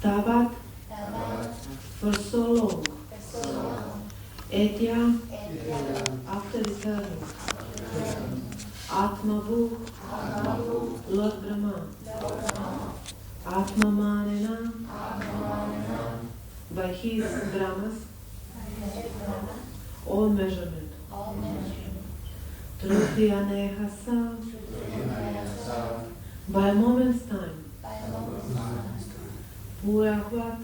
Tavat, for so long, Etya, after returning, Atmavu, Lord Brahma, Atmamanena, by his Brahmas, all measurement. Trutyanehasa, by a moment's time. Puravat,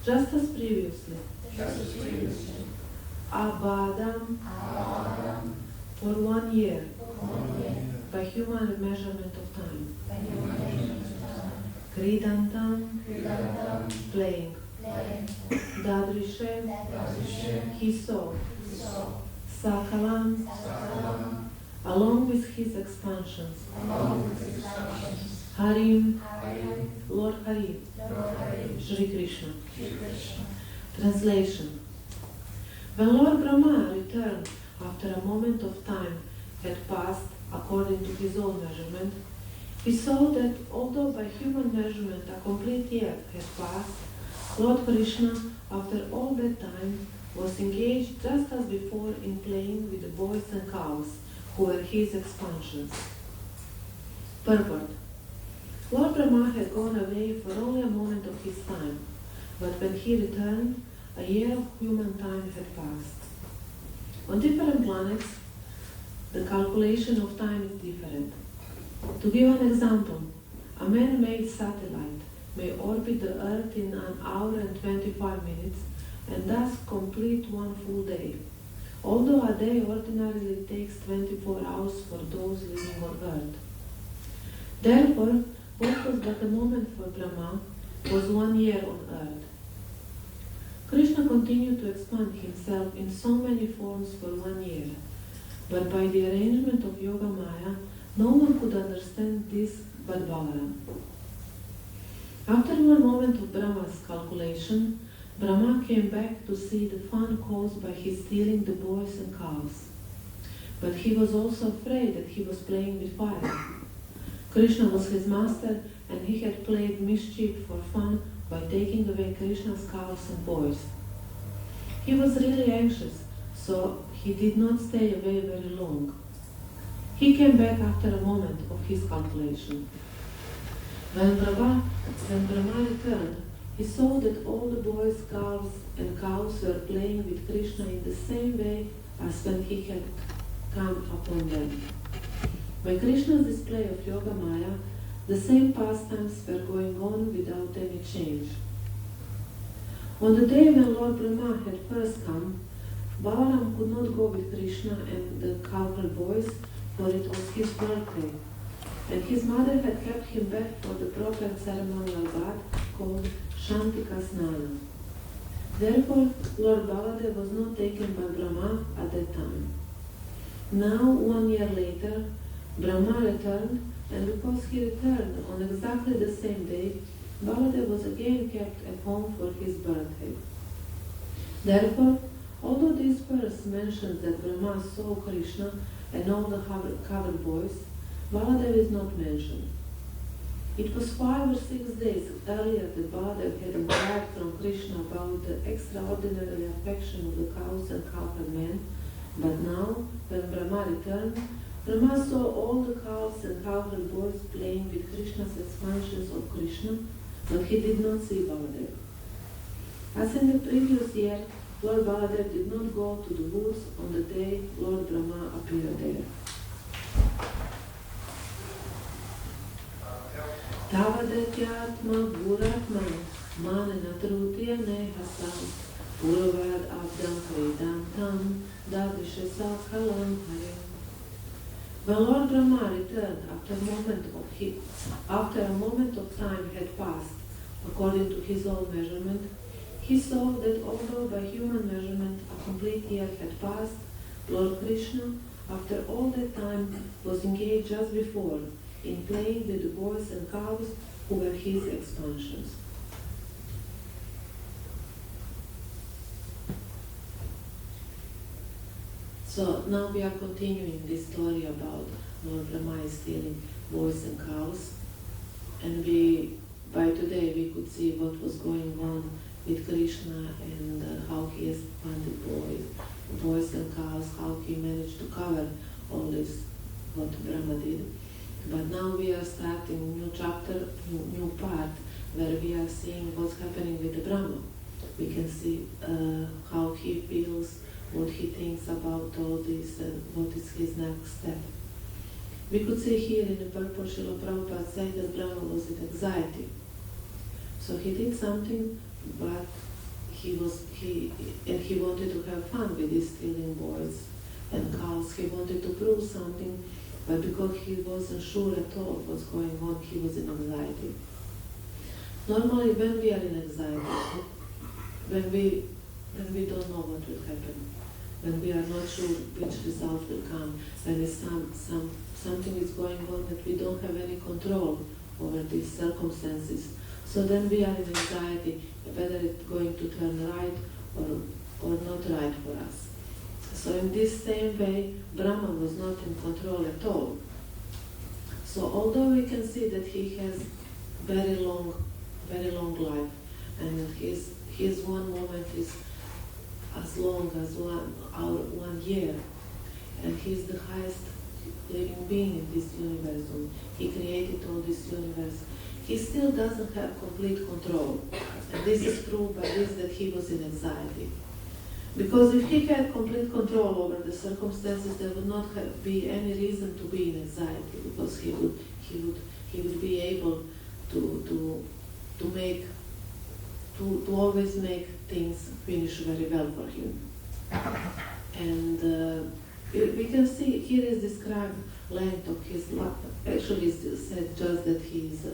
just as previously. Abadam, for 1 year, by human measurement of time. Kridantam, playing. Dadrishe, he saw. Sakalam, along with his expansions. Harim, Lord Hari, Shri Krishna. Translation. When Lord Brahma returned after a moment of time had passed according to his own measurement, he saw that although by human measurement a complete year had passed, Lord Krishna, after all that time, was engaged just as before in playing with the boys and cows, who were his expansions. Purport. Lord Brahma had gone away for only a moment of his time, but when he returned, a year of human time had passed. On different planets, the calculation of time is different. To give an example, a man-made satellite may orbit the Earth in an hour and 25 minutes and thus complete one full day, although a day ordinarily takes 24 hours for those living on Earth. Therefore, what was but a moment for Brahma was 1 year on Earth. Krishna continued to expand himself in so many forms for 1 year, but by the arrangement of Yoga Maya, no one could understand this but Balaram. After 1 moment of Brahma's calculation, Brahma came back to see the fun caused by his stealing the boys and cows. But he was also afraid that he was playing with fire. Krishna was his master, and he had played mischief for fun by taking away Krishna's cows and boys. He was really anxious, so he did not stay away very long. He came back after a moment of his calculation. When Brahma returned, he saw that all the boys, calves, and cows were playing with Krishna in the same way as when he had come upon them. By Krishna's display of Yoga Maya, the same pastimes were going on without any change. On the day when Lord Brahma had first come, Balaram could not go with Krishna and the cowherd boys, for it was his birthday, and his mother had kept him back for the proper ceremonial bath called Shantika Snana. Therefore, Lord Baladev was not taken by Brahma at that time. Now, 1 year later, Brahma returned, and because he returned on exactly the same day, Baladev was again kept at home for his birthday. Therefore, although this verse mentions that Brahma saw Krishna and all the covered boys, Baladev is not mentioned. It was 5 or 6 days earlier that Baladev had inquired from Krishna about the extraordinary affection of the cows and cowherd men, but now, when Brahma returned, Brahma saw all the cows and cowherd boys playing with Krishna's expansions of Krishna, but he did not see Baladev. As in the previous year, Lord Baladev did not go to the woods on the day Lord Brahma appeared there. Tavadetyatma Guratma Manana Trutya Nehasam Puravad Abdam Vedantam Dadishasa Kalam Hare. When Lord Brahma returned after a moment of time had passed, according to his own measurement, he saw that although by human measurement a complete year had passed, Lord Krishna, after all that time, was engaged just before in playing with the boys and cows who were his expansions. So now we are continuing this story about Lord Brahma stealing boys and cows, and we by today we could see what was going on with Krishna and how he has planted boys and cows, how he managed to cover all this, what Brahma did. But now we are starting new chapter, new part, where we are seeing what's happening with the Brahma. We can see how he feels, what he thinks about all this, and what is his next step. We could see here in the purport Srila Prabhupada saying that Brahma was in anxiety. So he did something, but he wanted to have fun with these stealing boys and cows. He wanted to prove something, but because he wasn't sure at all what's going on, he was in anxiety. Normally, when we are in anxiety, when we don't know what will happen, when we are not sure which result will come, when something is going on that we don't have any control over these circumstances, so then we are in anxiety whether it's going to turn right or not right for us. So in this same way, Brahma was not in control at all. So although we can see that he has very long life, and his one moment is as long as 1 year, and he's the highest living being in this universe. He created all this universe. He still doesn't have complete control, and this is proved by this that he was in anxiety. Because if he had complete control over the circumstances, there would not be any reason to be in anxiety, because he would be able to always make things finish very well for him. And we can see here is described length of his life. Actually, it's said just that his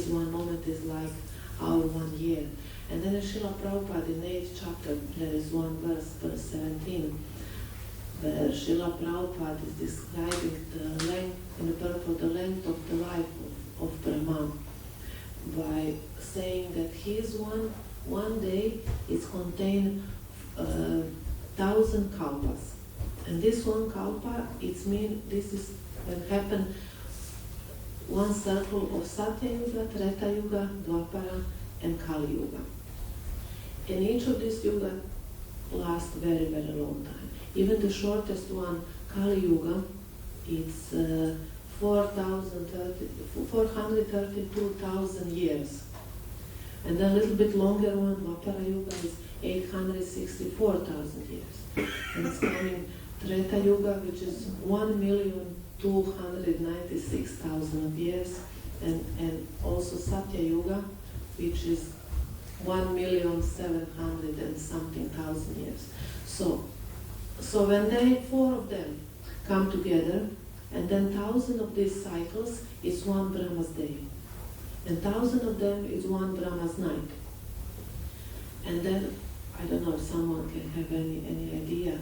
one moment is like our 1 year. And then in Srila Prabhupada, in 8th chapter, there is one verse 17, where Srila Prabhupada is describing the length, in the purport, the length of the life of Brahma, by saying that his one day is contained 1,000 kalpas. And this one kalpa, this is when happened one circle of Satya Yuga, Treta Yuga, Dwapara, and Kali Yuga. And each of these yuga lasts very, very long time. Even the shortest one, Kali Yuga, it's 432,000 years. And then a little bit longer one, Dwapara Yuga, is 864,000 years. And it's coming Treta Yuga, which is 1,296,000 of years, and also Satya Yuga, which is 1,700,000 and something thousand years. So when four of them come together, and then 1,000 of these cycles is one Brahma's day, and 1,000 of them is one Brahma's night. And then, I don't know if someone can have any idea,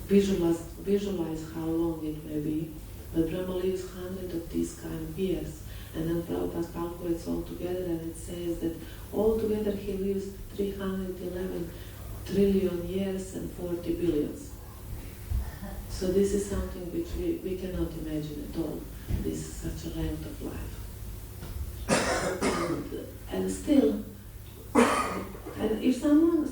visualize how long it may be, but Brahma lives 100 of these kind of years. And then Prabhupada calculates all together, and it says that altogether he lives 311 trillion years and 40 billions. So this is something which we cannot imagine at all. This is such a length of life. And still, and if someone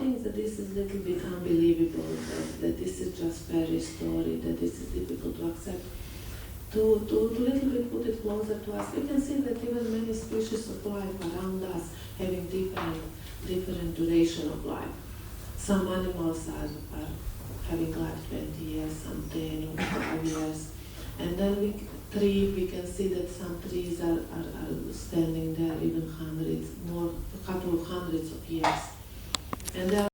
thinks that this is a little bit unbelievable, that this is just fairy story, that this is difficult to accept, to little bit put it closer to us, we can see that even many species of life around us having different duration of life. Some animals are having life 20 years, some 10 or 5 years. And then we can see that some trees are standing there even a couple of hundreds of years. And there